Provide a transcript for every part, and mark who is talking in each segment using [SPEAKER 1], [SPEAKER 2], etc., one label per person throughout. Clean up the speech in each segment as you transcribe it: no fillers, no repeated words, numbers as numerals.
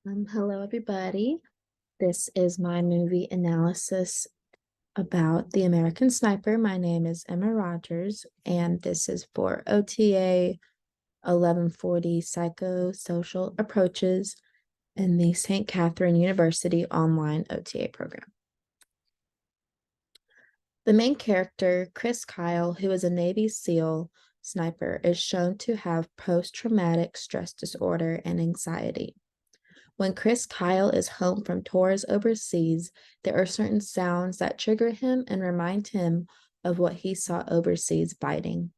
[SPEAKER 1] Hello, everybody. This is my movie analysis about The American Sniper. My name is Emma Rogers, and this is for OTA 1140 Psychosocial Approaches in the St. Catherine University online OTA program. The main character, Chris Kyle, who is a Navy SEAL sniper, is shown to have post-traumatic stress disorder and anxiety. When Chris Kyle is home from tours overseas, there are certain sounds that trigger him and remind him of what he saw overseas biting.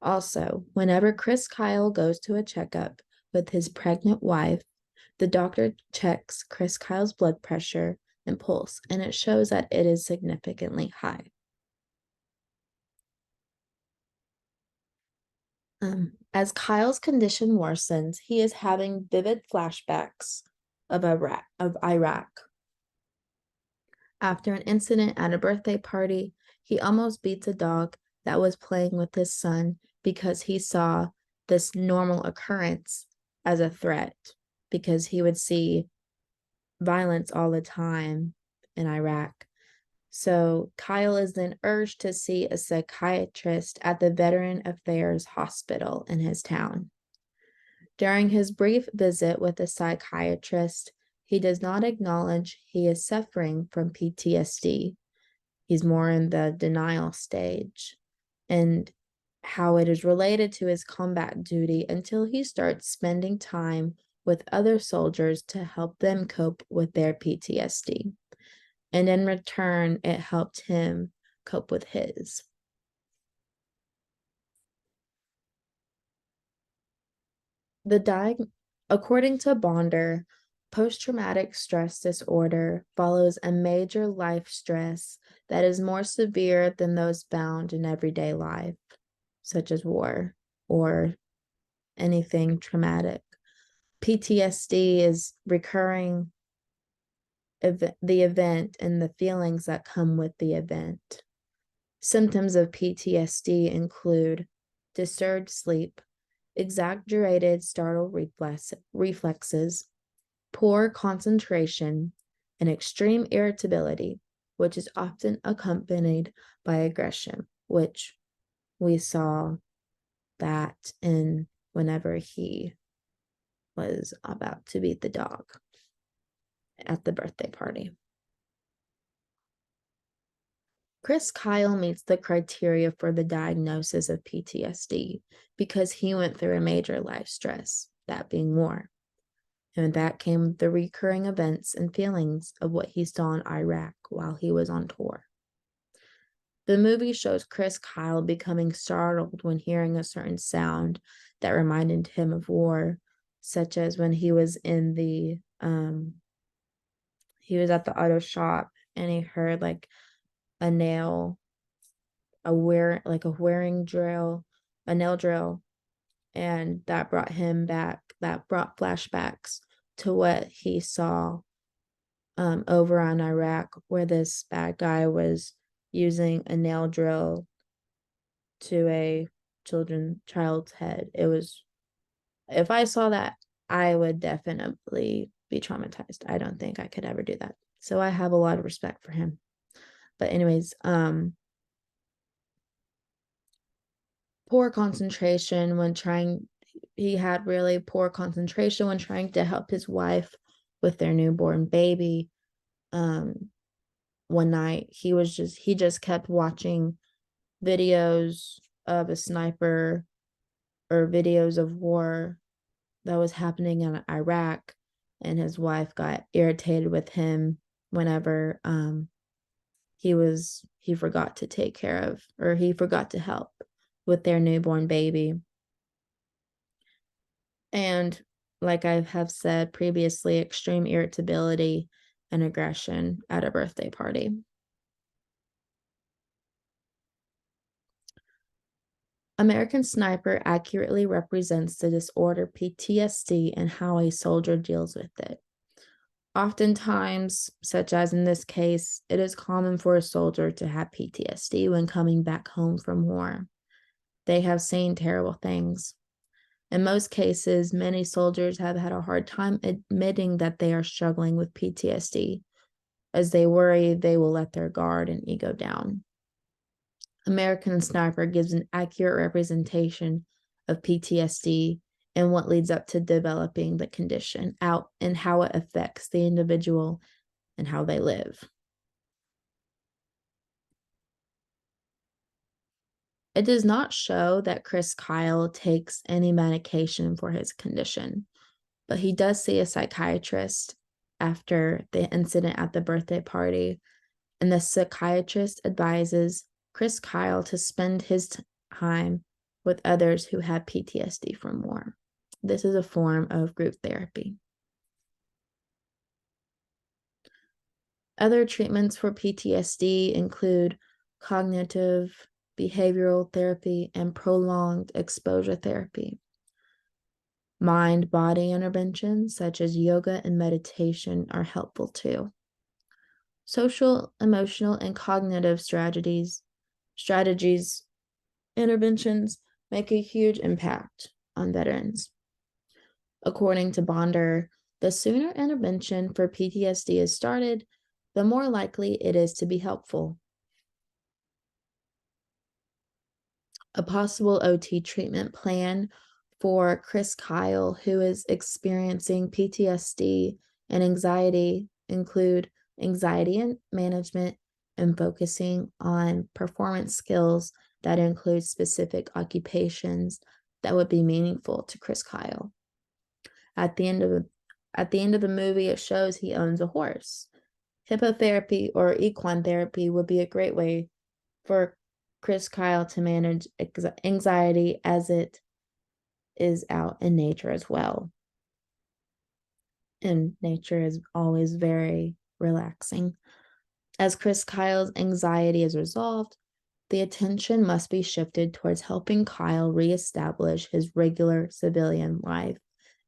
[SPEAKER 1] Also, whenever Chris Kyle goes to a checkup with his pregnant wife, the doctor checks Chris Kyle's blood pressure and pulse, and it shows that it is significantly high. As Kyle's condition worsens, he is having vivid flashbacks of Iraq. After an incident at a birthday party, he almost beats a dog that was playing with his son because he saw this normal occurrence as a threat, because he would see violence all the time in Iraq. So Kyle is then urged to see a psychiatrist at the Veteran Affairs Hospital in his town. During his brief visit with the psychiatrist, he does not acknowledge he is suffering from PTSD. He's more in the denial stage and how it is related to his combat duty until he starts spending time with other soldiers to help them cope with their PTSD. And in return, it helped him cope with his. According to Bonder, post-traumatic stress disorder follows a major life stress that is more severe than those found in everyday life, such as war or anything traumatic. PTSD is recurring the event and the feelings that come with the event. Symptoms of PTSD include disturbed sleep, exaggerated startle reflexes, poor concentration, and extreme irritability, which is often accompanied by aggression, which we saw that in whenever he was about to beat the dog at the birthday party. Chris Kyle meets the criteria for the diagnosis of PTSD because he went through a major life stress, that being war. And with that came the recurring events and feelings of what he saw in Iraq while he was on tour. The movie shows Chris Kyle becoming startled when hearing a certain sound that reminded him of war, such as when he was in he was at the auto shop and he heard like a nail, a wearing drill, a nail drill, and that brought him back, that brought flashbacks to what he saw over on Iraq, where this bad guy was using a nail drill to a child's head. It was, if I saw that, I would definitely be traumatized. I don't think I could ever do that. So I have a lot of respect for him. But anyways, poor concentration when trying, he had really poor concentration when trying to help his wife with their newborn baby. One night he just kept watching videos of a sniper or videos of war that was happening in Iraq, and his wife got irritated with him whenever he forgot to take care of, or he forgot to help with their newborn baby. And like I have said previously, extreme irritability and aggression at a birthday party. American Sniper accurately represents the disorder PTSD and how a soldier deals with it. Oftentimes, such as in this case, it is common for a soldier to have PTSD when coming back home from war. They have seen terrible things. In most cases, many soldiers have had a hard time admitting that they are struggling with PTSD, as they worry they will let their guard and ego down. American Sniper gives an accurate representation of PTSD and what leads up to developing the condition out and how it affects the individual and how they live. It does not show that Chris Kyle takes any medication for his condition, but he does see a psychiatrist after the incident at the birthday party, and the psychiatrist advises Chris Kyle to spend his time with others who have PTSD from war. This is a form of group therapy. Other treatments for PTSD include cognitive behavioral therapy and prolonged exposure therapy. Mind-body interventions such as yoga and meditation are helpful too. Social, emotional, and cognitive strategies, interventions make a huge impact on veterans. According to Bonder, the sooner intervention for PTSD is started, the more likely it is to be helpful. A possible OT treatment plan for Chris Kyle, who is experiencing PTSD and anxiety, include anxiety management and focusing on performance skills that include specific occupations that would be meaningful to Chris Kyle. At the end of the movie, it shows he owns a horse. Hippotherapy or equine therapy would be a great way for Chris Kyle to manage anxiety, as it is out in nature as well. And nature is always very relaxing. As Chris Kyle's anxiety is resolved, the attention must be shifted towards helping Kyle reestablish his regular civilian life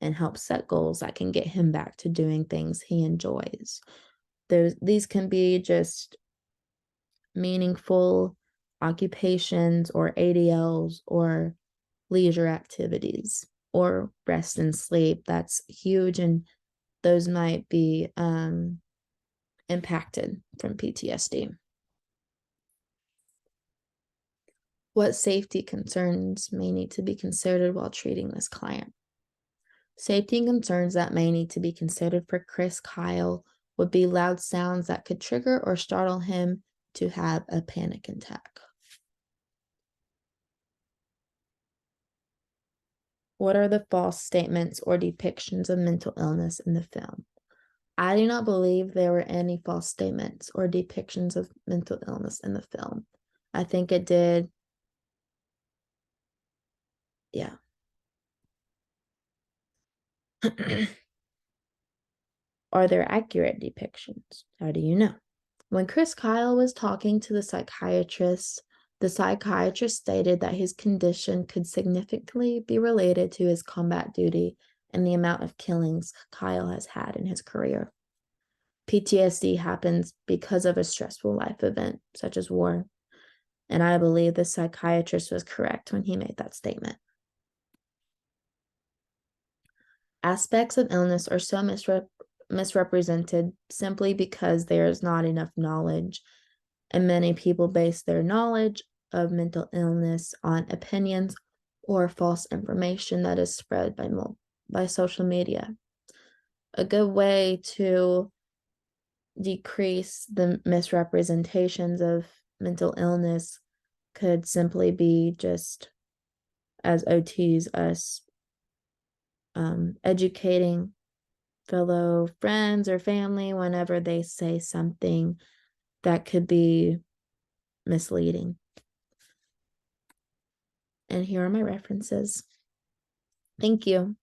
[SPEAKER 1] and help set goals that can get him back to doing things he enjoys. These can be just meaningful occupations or ADLs or leisure activities or rest and sleep. That's huge, and those might be impacted from PTSD. What safety concerns may need to be considered while treating this client? Safety concerns that may need to be considered for Chris Kyle would be loud sounds that could trigger or startle him to have a panic attack. What are the false statements or depictions of mental illness in the film? I do not believe there were any false statements or depictions of mental illness in the film. I think it did, yeah. Are there accurate depictions? How do you know? When Chris Kyle was talking to the psychiatrist stated that his condition could significantly be related to his combat duty and the amount of killings Kyle has had in his career. PTSD happens because of a stressful life event, such as war, and I believe the psychiatrist was correct when he made that statement. Aspects of illness are so misrepresented simply because there is not enough knowledge, and many people base their knowledge of mental illness on opinions or false information that is spread by social media. A good way to decrease the misrepresentations of mental illness could simply be just, as OTs, us educating fellow friends or family whenever they say something that could be misleading. And here are my references. Thank you.